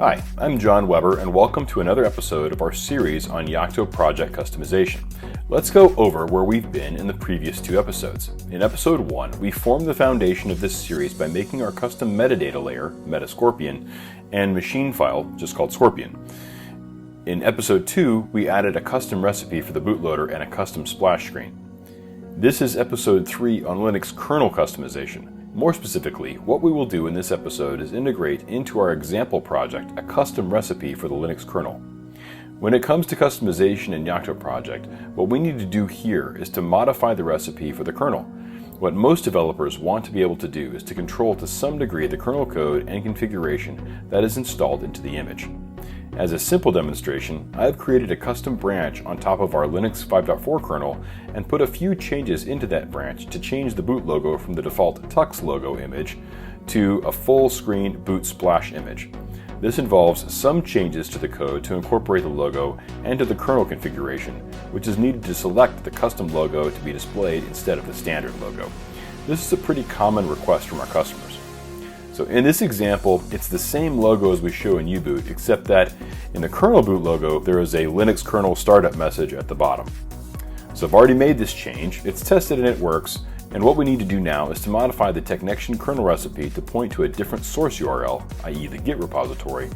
Hi, I'm John Weber, and welcome to another episode of our series on Yocto project customization. Let's go over where we've been in the previous two episodes. In episode 1, we formed the foundation of this series by making our custom metadata layer, Metascorpion, and machine file, just called Scorpion. In episode 2, we added a custom recipe for the bootloader and a custom splash screen. This is episode 3 on Linux kernel customization. More specifically, what we will do in this episode is integrate into our example project a custom recipe for the Linux kernel. When it comes to customization in Yocto project, what we need to do here is to modify the recipe for the kernel. What most developers want to be able to do is to control to some degree the kernel code and configuration that is installed into the image. As a simple demonstration, I have created a custom branch on top of our Linux 5.4 kernel and put a few changes into that branch to change the boot logo from the default Tux logo image to a full screen boot splash image. This involves some changes to the code to incorporate the logo and to the kernel configuration, which is needed to select the custom logo to be displayed instead of the standard logo. This is a pretty common request from our customers. So in this example, it's the same logo as we show in U-boot, except that in the kernel boot logo, there is a Linux kernel startup message at the bottom. So I've already made this change, it's tested and it works, and what we need to do now is to modify the TechNexion kernel recipe to point to a different source URL, i.e. the Git repository,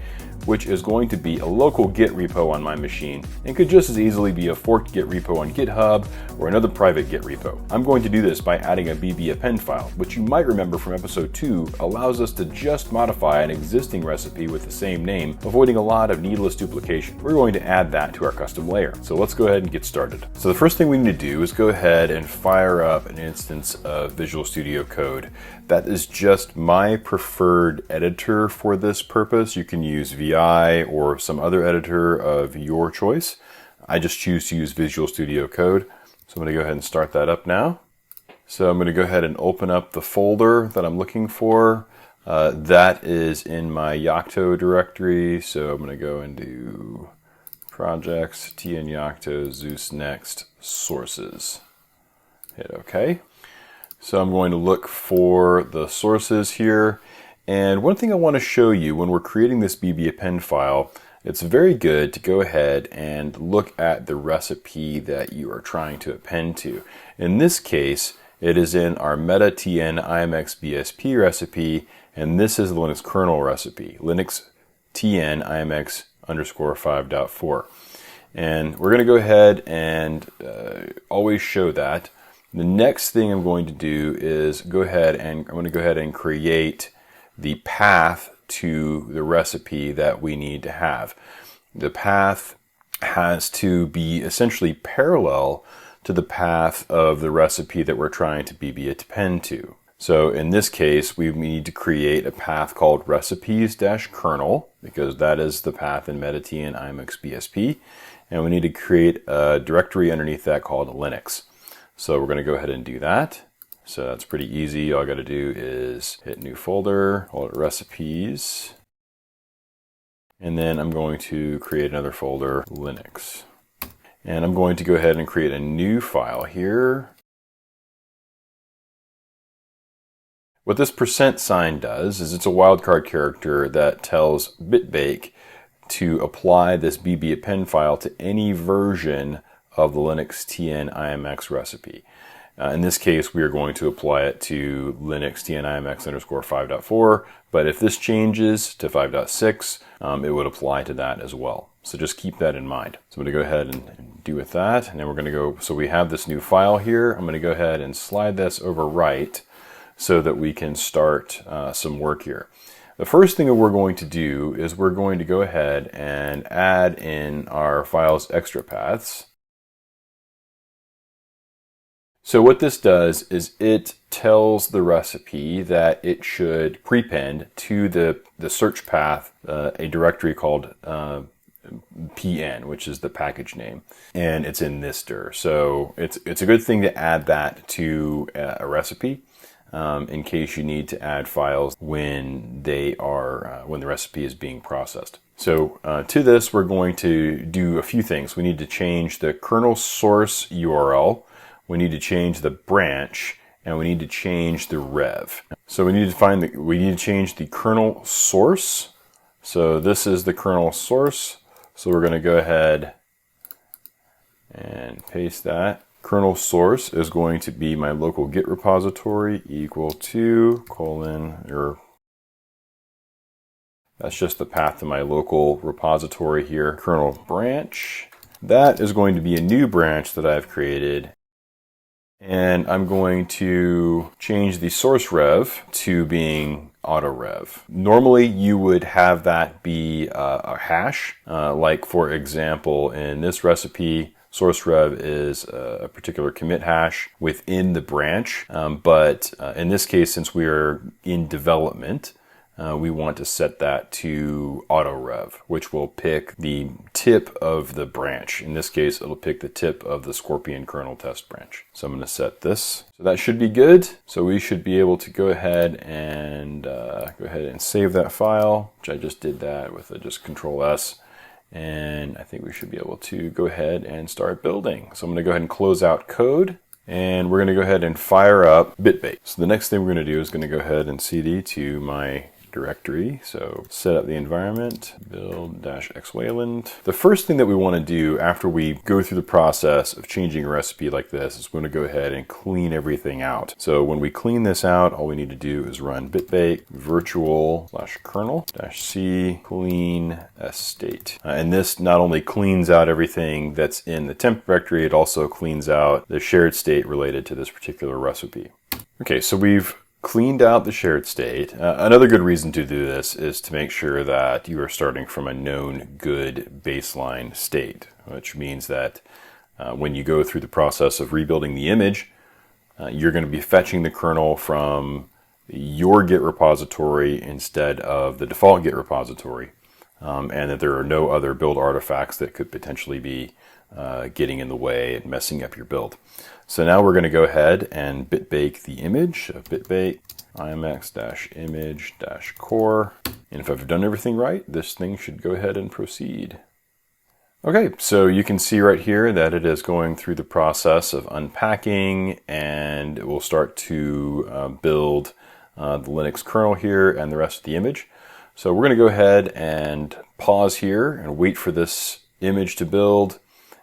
which is going to be a local Git repo on my machine and could just as easily be a forked Git repo on GitHub or another private Git repo. I'm going to do this by adding a bb append file, which you might remember from episode 2 allows us to just modify an existing recipe with the same name, avoiding a lot of needless duplication. We're going to add that to our custom layer. So let's go ahead and get started. So the first thing we need to do is go ahead and fire up an instance of Visual Studio Code. That is just my preferred editor for this purpose. You can use VI or some other editor of your choice. I just choose to use Visual Studio Code. So I'm going to go ahead and start that up now. So I'm going to go ahead and open up the folder that I'm looking for. That is in my Yocto directory. So I'm going to go into Projects, TN Yocto, Zeus Next, Sources. Hit OK. So I'm going to look for the sources here. And one thing I want to show you when we're creating this bb append file, it's very good to go ahead and look at the recipe that you are trying to append to. In this case, it is in our metatn imx bsp recipe, and this is the Linux kernel recipe, Linux tn imx _ 5.4. And we're going to go ahead and always show that. The next thing I'm going to do is I'm going to go ahead and create the path to the recipe that we need to have. The path has to be essentially parallel to the path of the recipe that we're trying to bb append to. So in this case, we need to create a path called recipes-kernel, because that is the path in metatn imx bsp, and we need to create a directory underneath that called Linux. So we're going to go ahead and do that. So that's pretty easy. All I got to do is hit new folder, call it recipes. And then I'm going to create another folder, Linux. And I'm going to go ahead and create a new file here. What this %sign does is it's a wildcard character that tells BitBake to apply this bb append file to any version of the Linux tn imx recipe. In this case, we are going to apply it to Linux tn imx _ 5.4, but if this changes to 5.6, it would apply to that as well. So just keep that in mind. So I'm going to go ahead and do with that, and then we're going to go, so we have this new file here. I'm going to go ahead and slide this over right so that we can start some work here. The first thing that we're going to do is we're going to go ahead and add in our file's extra paths. So what this does is it tells the recipe that it should prepend to the search path a directory called PN, which is the package name, and it's in this dir. So it's a good thing to add that to a recipe in case you need to add files when the recipe is being processed. So to this, we're going to do a few things. We need to change the kernel source URL. We need to change the branch, and we need to change the rev. So we need to change the kernel source So this is the kernel source. So we're going to go ahead and paste that. Kernel source is going to be my local Git repository equal to that's just the path to my local repository here. Kernel branch. That is going to be a new branch that I've created. And I'm going to change the source rev to being auto rev. Normally you would have that be a hash. Like for example, in this recipe, source rev is a particular commit hash within the branch. But in this case, since we are in development, we want to set that to auto rev, which will pick the tip of the branch. In this case, it'll pick the tip of the Scorpion kernel test branch. So I'm going to set this. So that should be good. So we should be able to go ahead and save that file, which I just did that with just Control S. And I think we should be able to go ahead and start building. So I'm going to go ahead and close out code. And we're going to go ahead and fire up BitBake. So the next thing we're going to do is going to go ahead and cd to my directory. So set up the environment, build-x Wayland. The first thing that we want to do after we go through the process of changing a recipe like this is we're going to go ahead and clean everything out. So when we clean this out, all we need to do is run bitbake virtual/kernel-c clean state. And this not only cleans out everything that's in the temp directory, it also cleans out the shared state related to this particular recipe. Okay, so we've cleaned out the shared state. Another good reason to do this is to make sure that you are starting from a known good baseline state, which means that when you go through the process of rebuilding the image, you're going to be fetching the kernel from your Git repository instead of the default Git repository, and that there are no other build artifacts that could potentially be getting in the way and messing up your build. So now we're going to go ahead and bitbake the image. So bitbake imx-image-core. And if I've done everything right, this thing should go ahead and proceed. Okay, so you can see right here that it is going through the process of unpacking, and it will start to build the Linux kernel here and the rest of the image. So we're going to go ahead and pause here and wait for this image to build.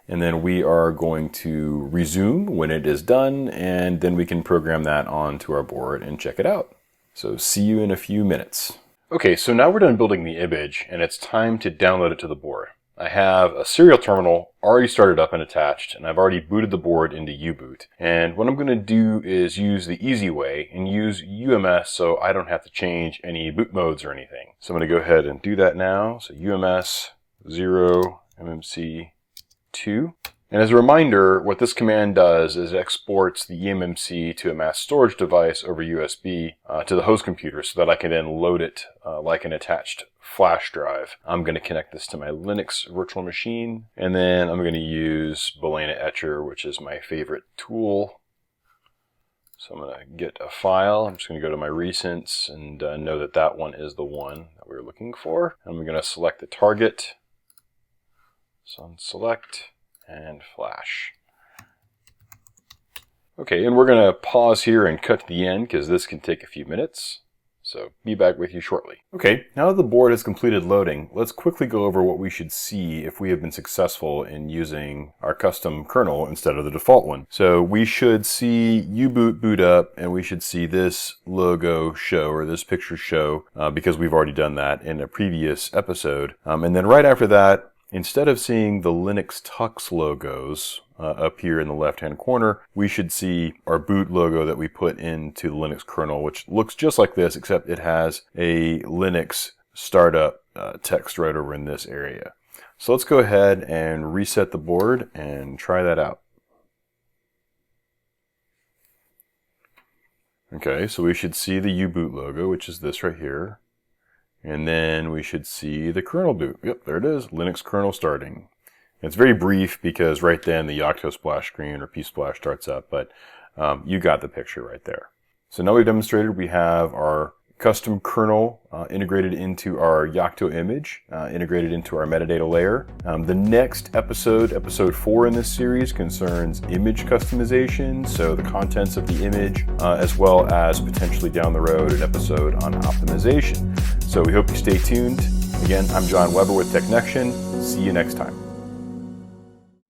And then we are going to resume when it is done, and then we can program that onto our board and check it out. So see you in a few minutes. Okay, so now we're done building the image, and it's time to download it to the board. I have a serial terminal already started up and attached, and I've already booted the board into U-boot. And what I'm going to do is use the easy way and use UMS so I don't have to change any boot modes or anything. So I'm going to go ahead and do that now. So UMS 0 MMC 2. And as a reminder, what this command does is it exports the eMMC to a mass storage device over USB to the host computer so that I can then load it like an attached flash drive. I'm going to connect this to my Linux virtual machine, and then I'm going to use Balena Etcher, which is my favorite tool. So I'm going to get a file. I'm just going to go to my recents and know that that one is the one that we were looking for. I'm going to select the target. So select and flash. Okay, and we're going to pause here and cut to the end because this can take a few minutes. So be back with you shortly. Okay, now that the board has completed loading, let's quickly go over what we should see if we have been successful in using our custom kernel instead of the default one. So we should see U-boot boot up, and we should see this logo show, or this picture show, because we've already done that in a previous episode. And then right after that, instead of seeing the Linux Tux logos up here in the left-hand corner, we should see our boot logo that we put into the Linux kernel, which looks just like this, except it has a Linux startup text right over in this area. So let's go ahead and reset the board and try that out. Okay, so we should see the U-boot logo, which is this right here. And then we should see the kernel boot. Yep, there it is, Linux kernel starting. It's very brief because right then the Yocto splash screen or psplash starts up, but you got the picture right there. So now we've demonstrated we have our custom kernel integrated into our Yocto image, integrated into our metadata layer. The next episode, episode 4 in this series, concerns image customization, so the contents of the image, as well as potentially down the road an episode on optimization. So we hope you stay tuned. Again, I'm John Weber with TechNexion. See you next time.